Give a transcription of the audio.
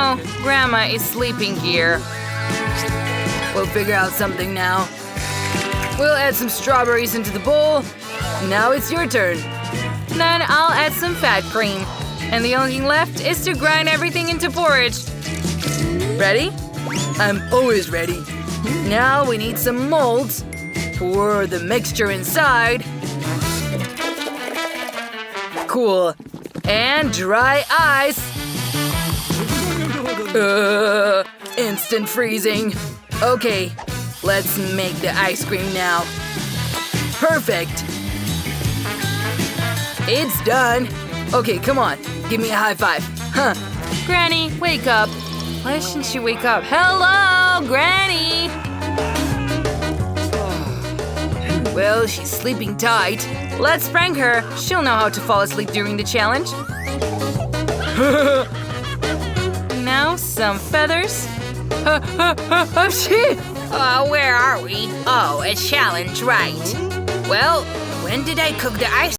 No, Grandma is sleeping here. We'll figure out something now. We'll add some strawberries into the bowl. Now it's your turn. Then I'll add some fat cream. And the only thing left is to grind everything into porridge. Ready? I'm always ready. Now we need some molds. Pour the mixture inside. Cool. And dry ice. Instant freezing. Okay, let's make the ice cream now. Perfect. It's done. Okay, come on. Give me a high five. Huh. Granny, wake up. Why shouldn't she wake up? Hello, Granny! Well, she's sleeping tight. Let's prank her. She'll know how to fall asleep during the challenge. Now some feathers. Where are we? Oh, a challenge, right. Well, when did I cook the ice